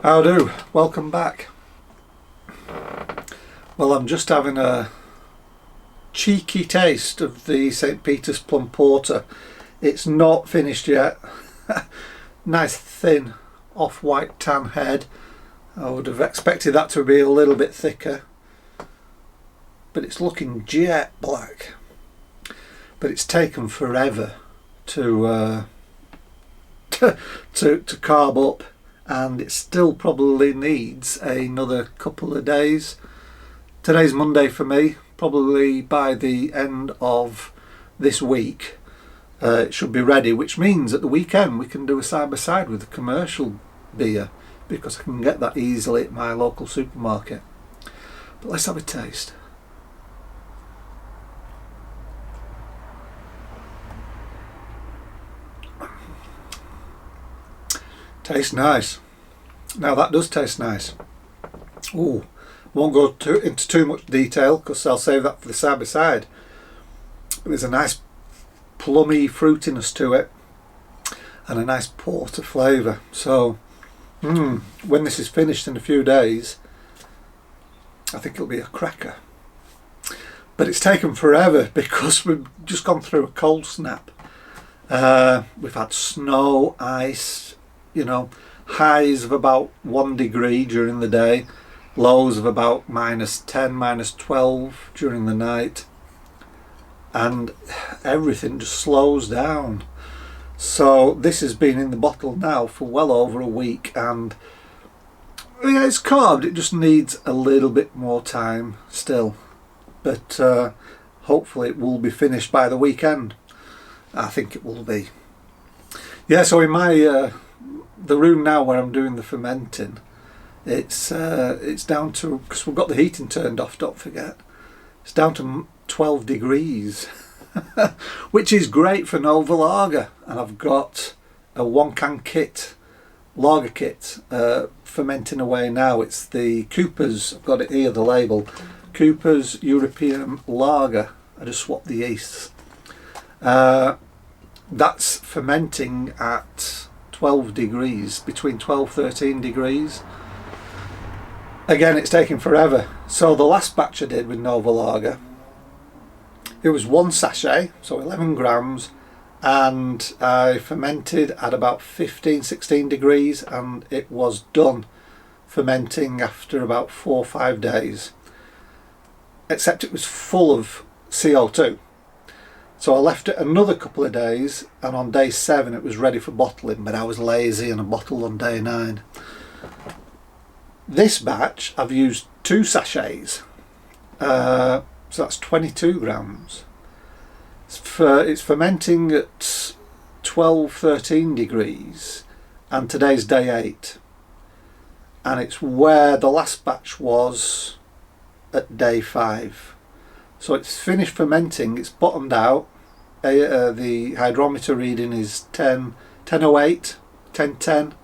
How do? Welcome back. Well, I'm just having a cheeky taste of the St. Peter's Plum Porter. It's not finished yet. Nice thin off-white tan head. I would have expected that to be a little bit thicker, but it's looking jet black. But it's taken forever to carb up, and it still probably needs another couple of days. Today's Monday for me. Probably by the end of this week it should be ready, which means at the weekend we can do a side by side with the commercial beer, because I can get that easily at my local supermarket. But let's have a taste. Tastes nice. Now that does taste nice. Ooh, won't go into too much detail because I'll save that for the side by side. There's a nice plummy fruitiness to it and a nice porter flavour. So when this is finished in a few days, I think it'll be a cracker. But it's taken forever because we've just gone through a cold snap. We've had snow, ice, highs of about 1 degree during the day, lows of about -10, -12 during the night, and everything just slows down. So this has been in the bottle now for well over a week, and yeah, it's carved. It just needs a little bit more time still, but hopefully it will be finished by the weekend. I think it will be. Yeah, so in my the room now where I'm doing the fermenting, it's down to, because we've got the heating turned off, don't forget, it's down to 12 degrees which is great for Nova Lager. And I've got a 1-can kit, lager kit, fermenting away now. It's the Cooper's, I've got it here, the label, Cooper's European Lager. I just swapped the yeasts. That's fermenting at 12 degrees, between 12-13 degrees. Again, it's taking forever. So the last batch I did with Nova Lager, it was 1 sachet, so 11 grams, and I fermented at about 15-16 degrees, and it was done fermenting after about 4 or 5 days, except it was full of CO2. So I left it another couple of days, and on day 7 it was ready for bottling, but I was lazy and I bottled on day 9. This batch I've used 2 sachets, so that's 22 grams. It's fermenting at 12-13 degrees, and today's day 8, and it's where the last batch was at day 5. So it's finished fermenting, it's bottomed out. The hydrometer reading is 1008, 1010,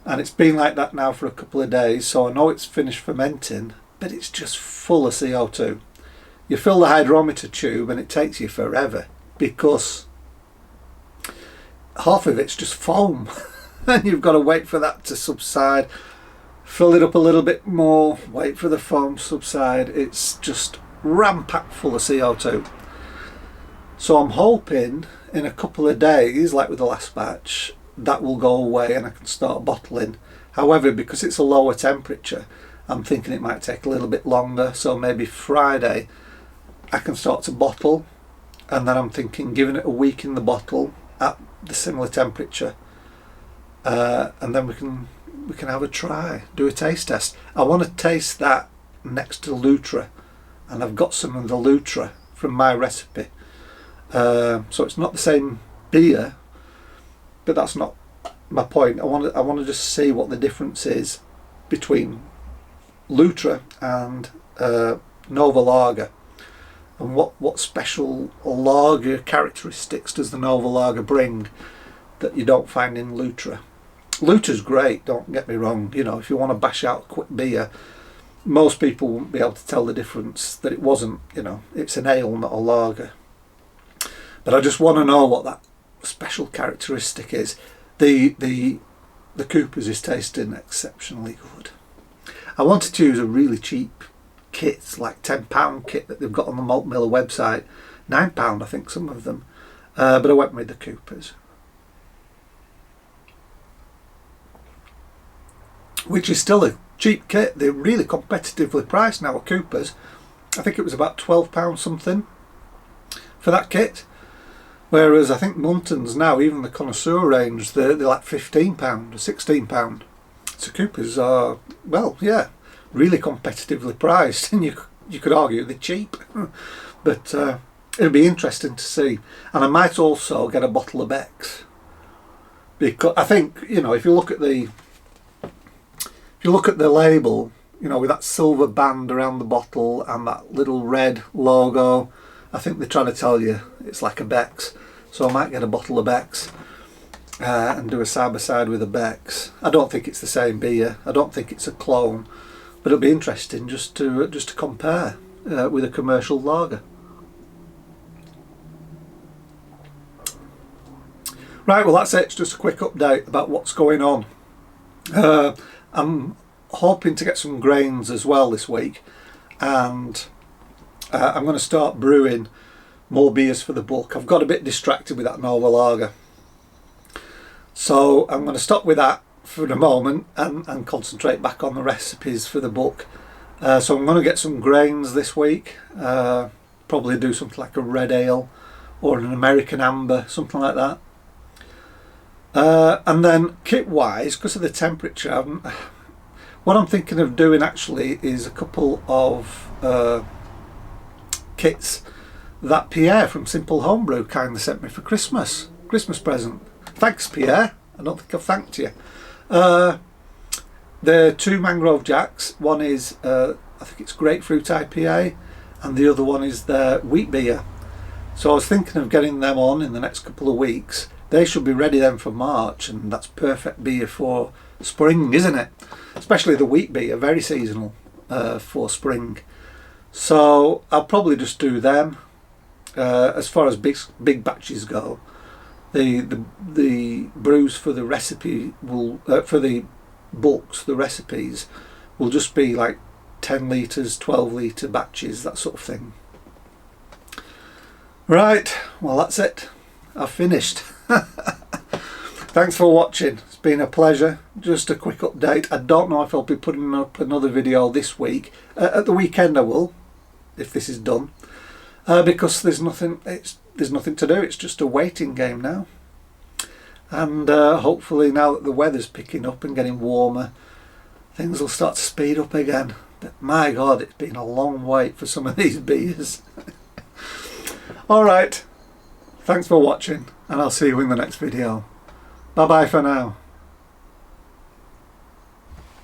and it's been like that now for a couple of days, so I know it's finished fermenting, but it's just full of CO2. You fill the hydrometer tube and it takes you forever, because half of it's just foam and you've got to wait for that to subside, fill it up a little bit more, wait for the foam to subside. It's just ram-packed full of CO2. So I'm hoping in a couple of days, like with the last batch, that will go away and I can start bottling. However, because it's a lower temperature, I'm thinking it might take a little bit longer, so maybe Friday I can start to bottle, and then I'm thinking giving it a week in the bottle at the similar temperature, and then we can have a try, do a taste test. I want to taste that next to Lutra, and I've got some of the Lutra from my recipe. So it's not the same beer, but that's not my point. I want to just see what the difference is between Lutra and Nova Lager, and what special lager characteristics does the Nova Lager bring that you don't find in Lutra. Lutra's great, don't get me wrong. If you want to bash out a quick beer, most people wouldn't be able to tell the difference, that it wasn't, it's an ale, not a lager. But I just want to know what that special characteristic is. The the Coopers is tasting exceptionally good. I wanted to use a really cheap kit, like £10 kit that they've got on the Malt Miller website. £9 I think some of them, but I went with the Coopers, which is still a cheap kit. They're really competitively priced now at Coopers. I think it was about £12 something for that kit, whereas I think Munton's now, even the connoisseur range, they're like £15 or £16. So Coopers are, well, yeah, really competitively priced, and you could argue they're cheap. But it'll be interesting to see. And I might also get a bottle of Beck's, because I think, you know, if you look at the label, you know, with that silver band around the bottle and that little red logo, I think they're trying to tell you it's like a Beck's. So I might get a bottle of Beck's and do a side by side with a Beck's. I don't think it's the same beer. I don't think it's a clone, but it'll be interesting just to compare with a commercial lager. Right, well that's it. It's just a quick update about what's going on. I'm hoping to get some grains as well this week, and I'm going to start brewing more beers for the book. I've got a bit distracted with that Nova Lager, so I'm going to stop with that for the moment and concentrate back on the recipes for the book. So I'm going to get some grains this week, probably do something like a red ale or an American amber, something like that. And then kit wise, because of the temperature, what I'm thinking of doing actually is a couple of kits that Pierre from Simple Homebrew kindly sent me for Christmas present. Thanks, Pierre. I don't think I've thanked you. The 2 Mangrove Jacks. One is I think it's grapefruit IPA, and the other one is their wheat beer. So I was thinking of getting them on in the next couple of weeks. They should be ready then for March, and that's perfect beer for spring, isn't it? Especially the wheat beer, very seasonal for spring. So I'll probably just do them. As far as big batches go, the brews for the recipe will for the books, the recipes will just be like 10 litres, 12 litre batches, that sort of thing. Right, well that's it. I've finished. Thanks for watching. It's been a pleasure. Just a quick update. I don't know if I'll be putting up another video this week. At the weekend I will, if this is done, because there's nothing to do. It's just a waiting game now, and hopefully now that the weather's picking up and getting warmer, things will start to speed up again. But my God, it's been a long wait for some of these beers. Alright, thanks for watching, and I'll see you in the next video. Bye bye for now.